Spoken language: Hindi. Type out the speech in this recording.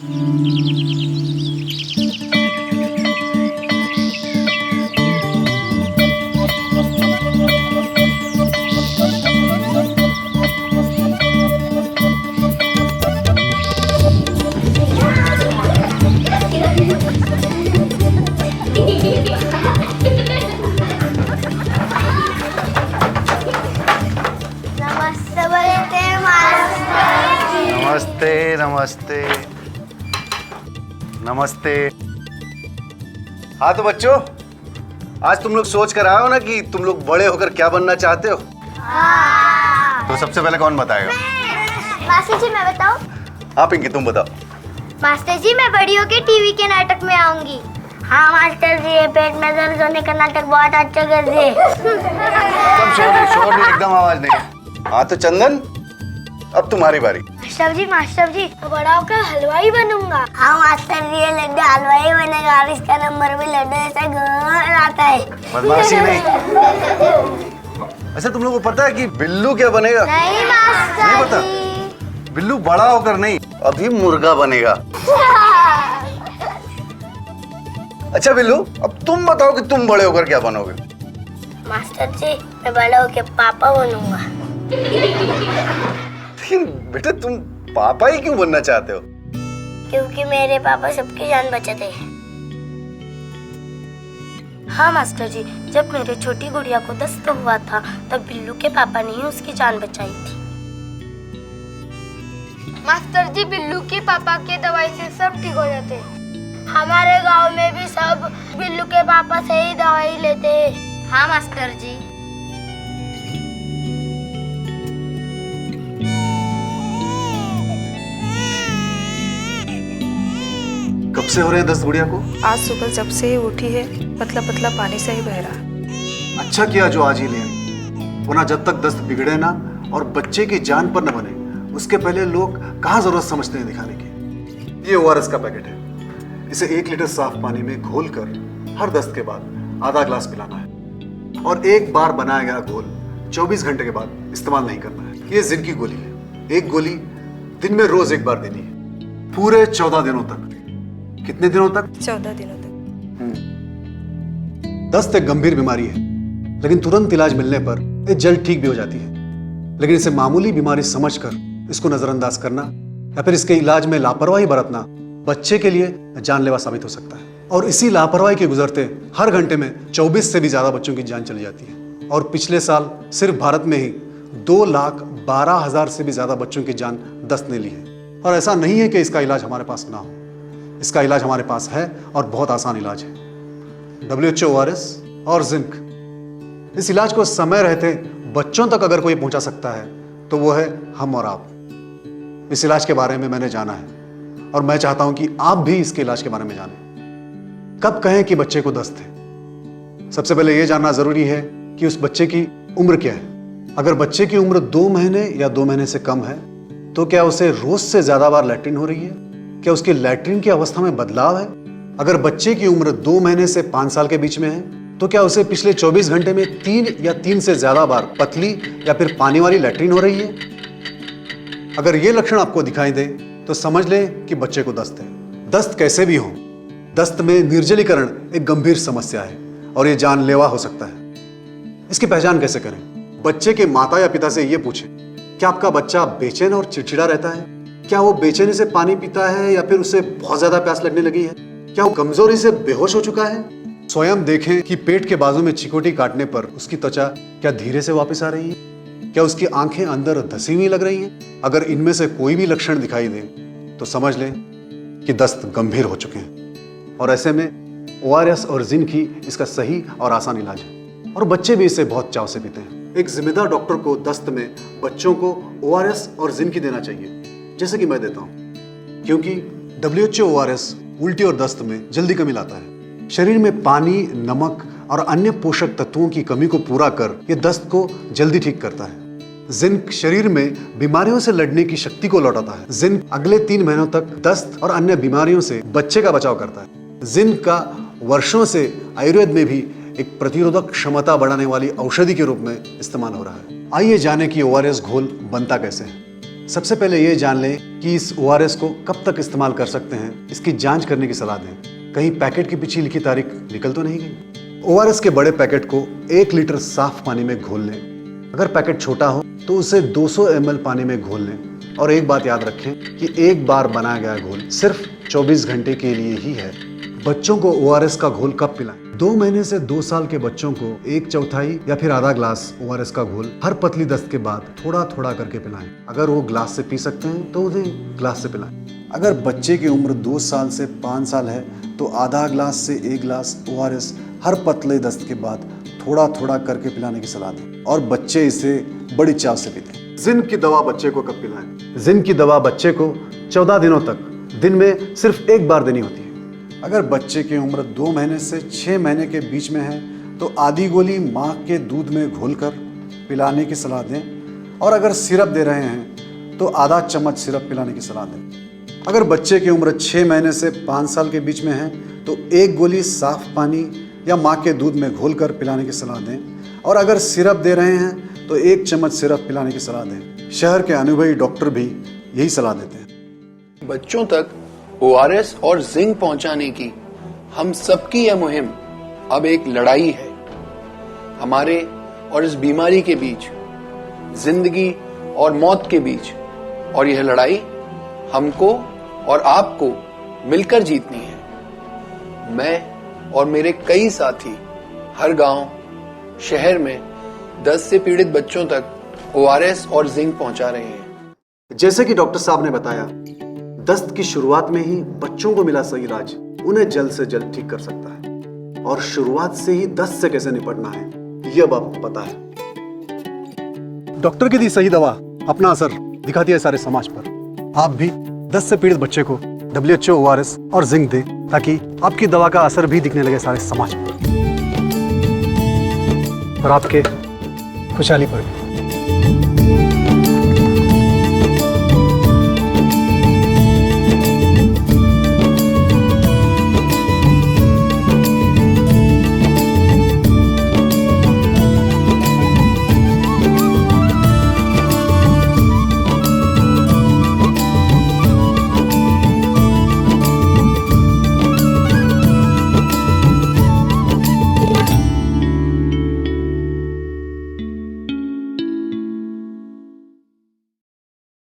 नमस्ते नमस्ते नमस्ते। हाँ तो बच्चों, आज तुम लोग सोच कर आए हो ना कि तुम लोग बड़े होकर क्या बनना चाहते हो? हाँ। तो सबसे पहले कौन बताएगा? मास्टर जी मैं बताऊं? हाँ पिंकी तुम बताओ। मास्टर जी मैं बड़ी होके टीवी के नाटक में आऊंगी। हाँ मास्टर जी, ये पेट में दर्द होने का नाटक बहुत अच्छा कर दिए। एकदम शोर नहीं, एकदम आवाज नहीं। हाँ तो चंदन, अब तुम्हारी बारी। मास्टर जी मैं बड़ा होकर हलवाई बनूंगा। हाँ मास्टर जी, ये लड्डू हलवाई बनेगा और इसका नंबर भी लड्डू ऐसा घर आता है। बदमाशी नहीं। अच्छा तुम लोगों को पता है कि बिल्लू क्या बनेगा? नहीं मास्टर नहीं पता? जी। बिल्लू बड़ा होकर नहीं, अभी मुर्गा बनेगा। अच्छा बिल्लू, अब तुम बताओ कि तुम बड़े होकर क्या बनोगे? मास्टर जी मैं बड़ा होकर पापा बनूंगा। लेकिन बेटा तुम पापा ही क्यों बनना चाहते हो? क्योंकि मेरे पापा सबकी जान बचाते हैं। हाँ मास्टर जी, जब मेरे छोटी गुड़िया को दस्त हुआ था तब बिल्लू के पापा ने ही उसकी जान बचाई थी। मास्टर जी बिल्लू के पापा के दवाई से सब ठीक हो जाते हैं। हमारे गांव में भी सब बिल्लू के पापा से ही दवाई लेते हैं। हाँ मास्टर जी। कब से हो रहे हैं दस्त गुड़िया को? आज सुबह जब से ही उठी है, पतला पतला पानी से ही बह रहा। अच्छा किया जो आज ही ले आई, वरना जब तक दस्त बिगड़े ना और बच्चे की जान पर न बने उसके पहले लोग कहाँ जरूरत समझते हैं दिखाने की। ये ओआरएस का पैकेट है, इसे 1 लीटर साफ पानी में घोलकर हर दस्त के बाद आधा ग्लास पिलाना है और एक बार बनाया गया घोल 24 घंटे के बाद इस्तेमाल नहीं करना है। ये जिंक की गोली है, एक गोली दिन में रोज 1 बार देनी है, पूरे 14 दिनों तक। कितने दिनों तक? 14 दिनों तक। दस्त एक गंभीर बीमारी है, लेकिन तुरंत इलाज मिलने पर ये जल्द ठीक भी हो जाती है। लेकिन इसे मामूली बीमारी समझकर इसको नजरअंदाज करना या फिर इसके इलाज में लापरवाही बरतना बच्चे के लिए जानलेवा साबित हो सकता है। और इसी लापरवाही के गुजरते हर घंटे में 24 से भी ज्यादा बच्चों की जान चली जाती है। और पिछले साल सिर्फ भारत में ही 2,12,000 से भी ज्यादा बच्चों की जान दस्त ने ली है। और ऐसा नहीं है कि इसका इलाज हमारे पास ना हो, इसका इलाज हमारे पास है और बहुत आसान इलाज है। WHO ओआरएस और जिंक। इस इलाज को समय रहते बच्चों तक अगर कोई पहुंचा सकता है तो वो है हम और आप। इस इलाज के बारे में मैंने जाना है और मैं चाहता हूं कि आप भी इसके इलाज के बारे में जानें। कब कहें कि बच्चे को दस्त है? सबसे पहले यह जानना जरूरी है कि उस बच्चे की उम्र क्या है। अगर बच्चे की उम्र 2 महीने या 2 महीने से कम है तो क्या उसे रोज से ज्यादा बार लैट्रिन हो रही है? क्या उसकी लैट्रिन की अवस्था में बदलाव है? अगर बच्चे की उम्र 2 महीने से 5 साल के बीच में है तो क्या उसे पिछले 24 घंटे में 3 या 3 से ज्यादा बार पतली या फिर पानी वाली लैट्रिन हो रही है? अगर ये लक्षण आपको दिखाई दे तो समझ लें कि बच्चे को दस्त है। दस्त कैसे भी हो, दस्त में निर्जलीकरण एक गंभीर समस्या है और ये जानलेवा हो सकता है। इसकी पहचान कैसे करें? बच्चे के माता या पिता से ये पूछें, क्या आपका बच्चा बेचैन और चिड़चिड़ा रहता है? क्या वो बेचैनी से पानी पीता है या फिर उसे बहुत ज्यादा प्यास लगने लगी है? क्या वो कमजोरी से बेहोश हो चुका है? स्वयं देखें कि पेट के बाजू में चिकोटी काटने पर उसकी त्वचा क्या धीरे से वापस आ रही है? क्या उसकी आंखें अंदर धसी हुई लग रही हैं? अगर इनमें से कोई भी लक्षण दिखाई दे तो समझ लें कि दस्त गंभीर हो चुके हैं। और ऐसे में ओआरएस और जिंक ही इसका सही और आसान इलाज है और बच्चे भी इसे बहुत चाव से पीते हैं। एक जिम्मेदार डॉक्टर को दस्त में बच्चों को ओआरएस और जिंक ही देना चाहिए, जैसे कि मैं देता हूं, क्योंकि WHO ओआरएस उल्टी और दस्त में जल्दी कमी लाता है। शरीर में पानी, नमक और अन्य पोषक तत्वों की कमी को पूरा कर ये दस्त को जल्दी ठीक करता है। जिंक शरीर में बीमारियों से लड़ने की शक्ति को लौटाता है। जिंक अगले 3 महीनों तक दस्त और अन्य बीमारियों से बच्चे का बचाव करता है। जिंक का वर्षों से आयुर्वेद में भी एक प्रतिरोधक क्षमता बढ़ाने वाली औषधि के रूप में इस्तेमाल हो रहा है। आइए जाने कि ओआरएस घोल बनता कैसे है। सबसे पहले ये जान लें कि इस ORS को कब तक इस्तेमाल कर सकते हैं, इसकी जांच करने की सलाह दें। कहीं पैकेट के पीछे लिखी तारीख निकल तो नहीं गई। ORS के बड़े पैकेट को 1 लीटर साफ पानी में घोल लें। अगर पैकेट छोटा हो तो उसे 200 ml पानी में घोल लें। और एक बात याद रखें कि एक बार बनाया गया घोल सिर्फ 24 घंटे के लिए ही है। बच्चों को ORS का घोल कब पिलाएं? 2 महीने से 2 साल के बच्चों को 1/4 या फिर आधा ग्लास ORS का घोल हर पतली दस्त के बाद थोड़ा थोड़ा करके पिलाएं। अगर वो ग्लास से पी सकते हैं तो उन्हें ग्लास से पिलाएं। अगर बच्चे की उम्र 2 साल से 5 साल है तो आधा ग्लास से 1 ग्लास ORS हर पतले दस्त के बाद थोड़ा थोड़ा करके पिलाने की सलाह दें और बच्चे इसे बड़ी चाव से पीते हैं। जिंक की दवा बच्चे को कब पिलाएं? जिंक की दवा बच्चे को 14 दिनों तक दिन में सिर्फ 1 बार देनी होती है। अगर बच्चे की उम्र 2 महीने से 6 महीने के बीच में है तो आधी गोली माँ के दूध में घोलकर पिलाने की सलाह दें और अगर सिरप दे रहे हैं तो आधा चम्मच सिरप पिलाने की सलाह दें। अगर बच्चे की उम्र 6 महीने से 5 साल के बीच में है तो 1 गोली साफ पानी या माँ के दूध में घोलकर पिलाने की सलाह दें और अगर सिरप दे रहे हैं तो 1 चम्मच सिरप पिलाने की सलाह दें। शहर के अनुभवी डॉक्टर भी यही सलाह देते हैं। बच्चों तक ORS और जिंक पहुंचाने की हम सबकी यह मुहिम अब एक लड़ाई है। हमारे और इस बीमारी के बीच, जिंदगी और मौत के बीच, और यह लड़ाई हमको और आपको मिलकर जीतनी है। मैं और मेरे कई साथी हर गांव, शहर में दस्त से पीड़ित बच्चों तक ORS और जिंक पहुंचा रहे हैं। जैसे कि डॉक्टर साहब ने बताया, दस्त की शुरुआत में ही बच्चों को मिला सही इलाज उन्हें जल्द से जल्द ठीक कर सकता है और शुरुआत से ही दस्त से कैसे निपटना है यह अब आपको पता है। डॉक्टर की दी सही दवा अपना असर दिखाती है सारे समाज पर। आप भी दस्त से पीड़ित बच्चे को WHO, ORS और जिंक दें ताकि आपकी दवा का असर भी दिखने लगे सारे समाज पर और आपके खुशहाली पर भी।